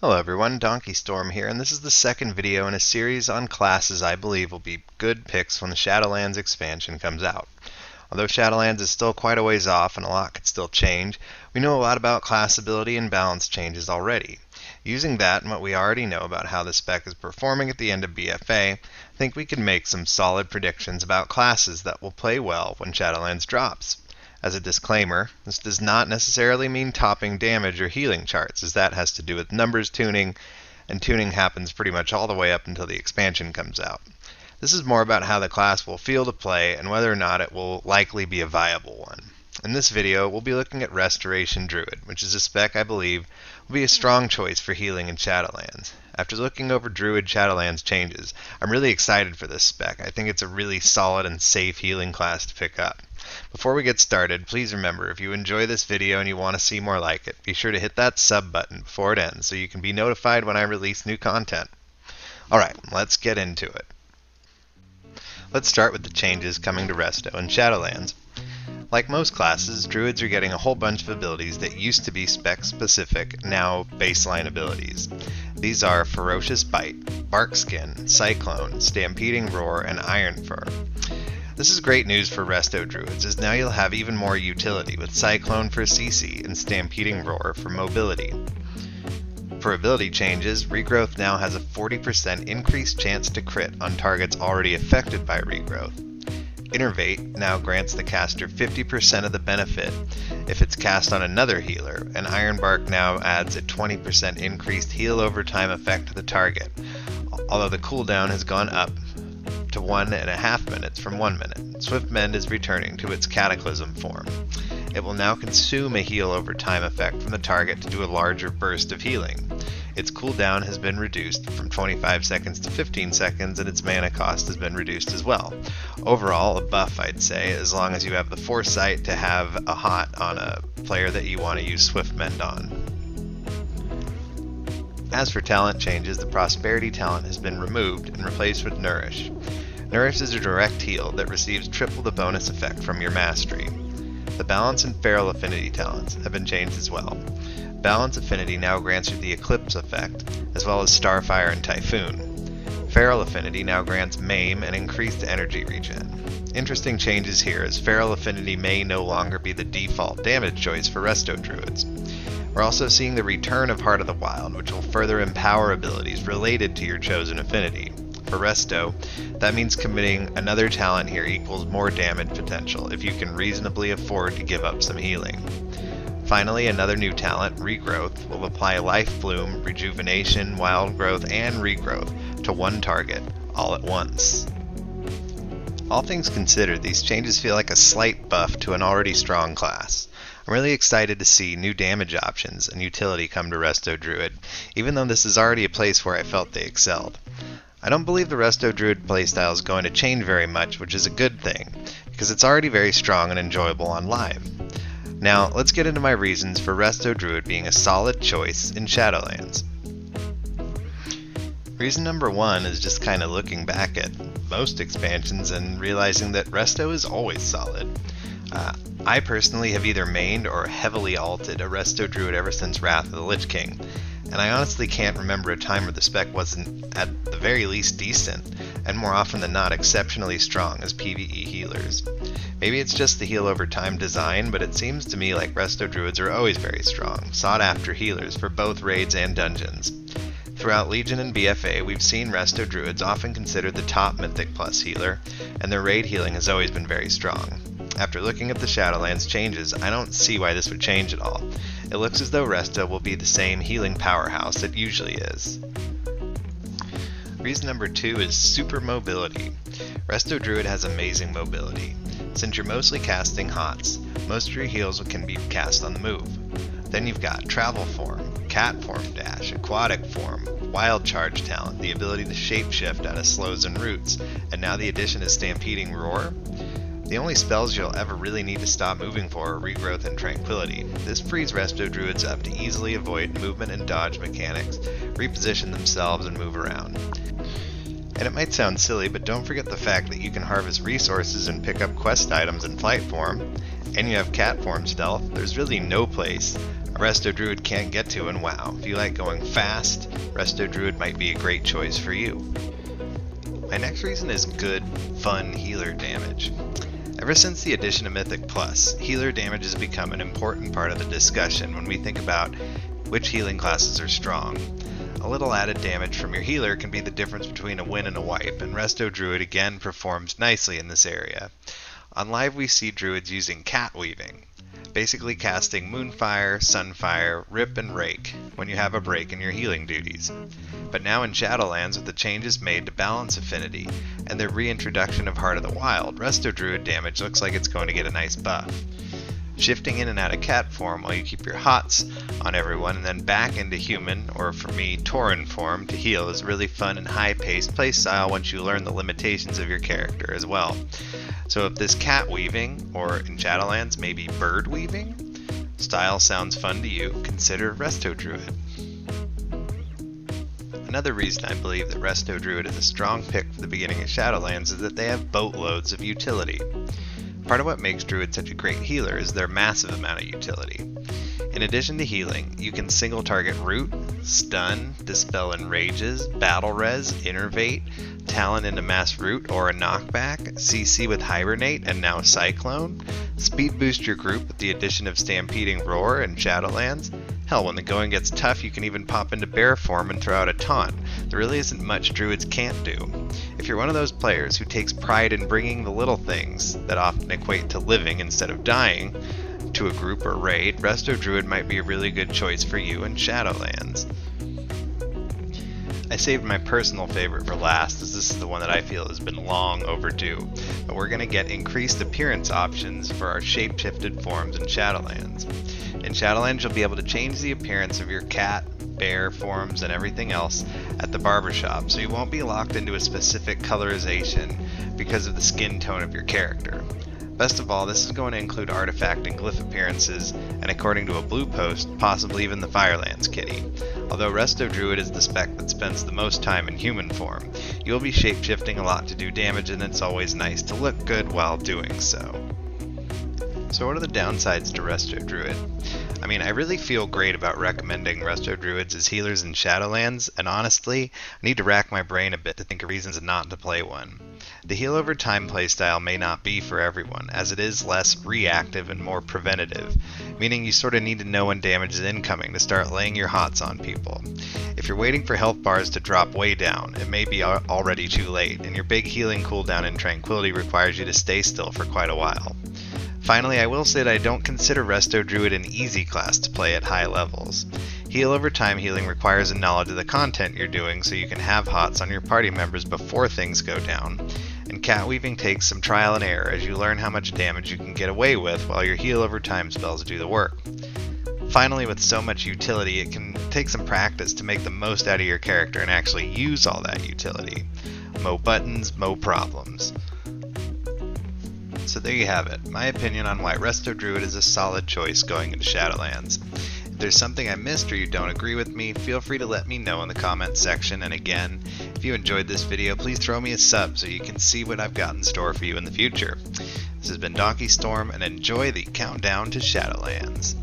Hello everyone, Donkey Storm here, and this is the second video in a series on classes I believe will be good picks when the Shadowlands expansion comes out. Although Shadowlands is still quite a ways off and a lot could still change, we know a lot about class ability and balance changes already. Using that and what we already know about how the spec is performing at the end of BFA, I think we can make some solid predictions about classes that will play well when Shadowlands drops. As a disclaimer, this does not necessarily mean topping damage or healing charts, as that has to do with numbers tuning, and tuning happens pretty much all the way up until the expansion comes out. This is more about how the class will feel to play and whether or not it will likely be a viable one. In this video, we'll be looking at Resto Druid, which is a spec I believe will be a strong choice for healing in Shadowlands. After looking over Druid Shadowlands changes, I'm really excited for this spec. I think it's a really solid and safe healing class to pick up. Before we get started, please remember, if you enjoy this video and you want to see more like it, be sure to hit that sub button before it ends so you can be notified when I release new content. Alright, let's get into it. Let's start with the changes coming to Resto and Shadowlands. Like most classes, Druids are getting a whole bunch of abilities that used to be spec-specific, now baseline abilities. These are Ferocious Bite, Bark Skin, Cyclone, Stampeding Roar, and Iron Fur. This is great news for Resto Druids, as now you'll have even more utility with Cyclone for CC and Stampeding Roar for mobility. For ability changes, Regrowth now has a 40% increased chance to crit on targets already affected by Regrowth. Innervate now grants the caster 50% of the benefit if it's cast on another healer, and Ironbark now adds a 20% increased heal over time effect to the target, although the cooldown has gone up to 1.5 minutes from 1 minute. Swift Mend is returning to its Cataclysm form. It will now consume a heal over time effect from the target to do a larger burst of healing. Its cooldown has been reduced from 25 seconds to 15 seconds, and its mana cost has been reduced as well. Overall, a buff, I'd say, as long as you have the foresight to have a hot on a player that you want to use Swift Mend on. As for talent changes, the Prosperity talent has been removed and replaced with Nourish. Nourish is a direct heal that receives triple the bonus effect from your mastery. The Balance and Feral Affinity talents have been changed as well. Balance Affinity now grants you the Eclipse effect, as well as Starfire and Typhoon. Feral Affinity now grants Maim and increased energy regen. Interesting changes here, as Feral Affinity may no longer be the default damage choice for Resto Druids. We're also seeing the return of Heart of the Wild, which will further empower abilities related to your chosen affinity. For Resto, that means committing another talent here equals more damage potential if you can reasonably afford to give up some healing. Finally, another new talent, Regrowth, will apply Life Bloom, Rejuvenation, Wild Growth, and Regrowth to one target, all at once. All things considered, these changes feel like a slight buff to an already strong class. I'm really excited to see new damage options and utility come to Resto Druid, even though this is already a place where I felt they excelled. I don't believe the Resto Druid playstyle is going to change very much, which is a good thing, because it's already very strong and enjoyable on live. Now, let's get into my reasons for Resto Druid being a solid choice in Shadowlands. Reason number one is just kind of looking back at most expansions and realizing that Resto is always solid. I personally have either mained or heavily alted a Resto Druid ever since Wrath of the Lich King, and I honestly can't remember a time where the spec wasn't at the very least decent, and more often than not exceptionally strong as PvE healers. Maybe it's just the heal over time design, but it seems to me like Resto Druids are always very strong, sought after healers for both raids and dungeons. Throughout Legion and BFA, we've seen Resto Druids often considered the top Mythic Plus healer, and their raid healing has always been very strong. After looking at the Shadowlands changes, I don't see why this would change at all. It looks as though Resto will be the same healing powerhouse it usually is. Reason number two is super mobility. Resto Druid has amazing mobility. Since you're mostly casting hots, most of your heals can be cast on the move. Then you've got Travel Form, Cat Form Dash, Aquatic Form, Wild Charge talent, the ability to shapeshift out of slows and roots, and now the addition of Stampeding Roar. The only spells you'll ever really need to stop moving for are Regrowth and Tranquility. This frees Resto Druids up to easily avoid movement and dodge mechanics, reposition themselves, and move around. And it might sound silly, but don't forget the fact that you can harvest resources and pick up quest items in flight form, and you have cat form stealth. There's really no place a Resto Druid can't get to in WoW. If you like going fast, Resto Druid might be a great choice for you. My next reason is good, fun healer damage. Ever since the addition of Mythic Plus, healer damage has become an important part of the discussion when we think about which healing classes are strong. A little added damage from your healer can be the difference between a win and a wipe, and Resto Druid again performs nicely in this area. On live we see druids using cat weaving, basically casting Moonfire, Sunfire, Rip, and Rake when you have a break in your healing duties. But now in Shadowlands, with the changes made to balance affinity and the reintroduction of Heart of the Wild, Resto Druid damage looks like it's going to get a nice buff. Shifting in and out of cat form while you keep your hots on everyone and then back into human, or for me, Tauren form to heal is really fun and high-paced playstyle once you learn the limitations of your character as well. So if this cat weaving, or in Shadowlands maybe bird weaving, style sounds fun to you, consider Resto Druid. Another reason I believe that Resto Druid is a strong pick for the beginning of Shadowlands is that they have boatloads of utility. Part of what makes Druid such a great healer is their massive amount of utility. In addition to healing, you can single target Root, Stun, Dispel Enrages, Battle Res, Innervate, Talon into Mass Root or a Knockback, CC with Hibernate and now Cyclone, speed boost your group with the addition of Stampeding Roar and Shadowlands. Hell, when the going gets tough, you can even pop into bear form and throw out a taunt. There really isn't much Druids can't do. If you're one of those players who takes pride in bringing the little things that often equate to living instead of dying to a group or raid, Resto Druid might be a really good choice for you in Shadowlands. I saved my personal favorite for last, as this is the one that I feel has been long overdue, but we're going to get increased appearance options for our shape-shifted forms in Shadowlands. In Shadowlands, you'll be able to change the appearance of your cat, bear forms, and everything else at the barbershop, so you won't be locked into a specific colorization because of the skin tone of your character. Best of all, this is going to include artifact and glyph appearances, and according to a blue post, possibly even the Firelands kitty. Although Resto Druid is the spec that spends the most time in human form, you'll be shapeshifting a lot to do damage, and it's always nice to look good while doing so. So what are the downsides to Resto Druid? I mean, I really feel great about recommending Resto Druids as healers in Shadowlands, and honestly, I need to rack my brain a bit to think of reasons not to play one. The heal over time playstyle may not be for everyone, as it is less reactive and more preventative, meaning you sort of need to know when damage is incoming to start laying your hots on people. If you're waiting for health bars to drop way down, it may be already too late, and your big healing cooldown in Tranquility requires you to stay still for quite a while. Finally, I will say that I don't consider Resto Druid an easy class to play at high levels. Heal over time healing requires a knowledge of the content you're doing so you can have hots on your party members before things go down, and cat weaving takes some trial and error as you learn how much damage you can get away with while your heal over time spells do the work. Finally, with so much utility, it can take some practice to make the most out of your character and actually use all that utility. Mo buttons, mo problems. So there you have it, my opinion on why Resto Druid is a solid choice going into Shadowlands. If there's something I missed or you don't agree with me, feel free to let me know in the comments section, and again, if you enjoyed this video, please throw me a sub so you can see what I've got in store for you in the future. This has been Donkey Storm, and enjoy the countdown to Shadowlands.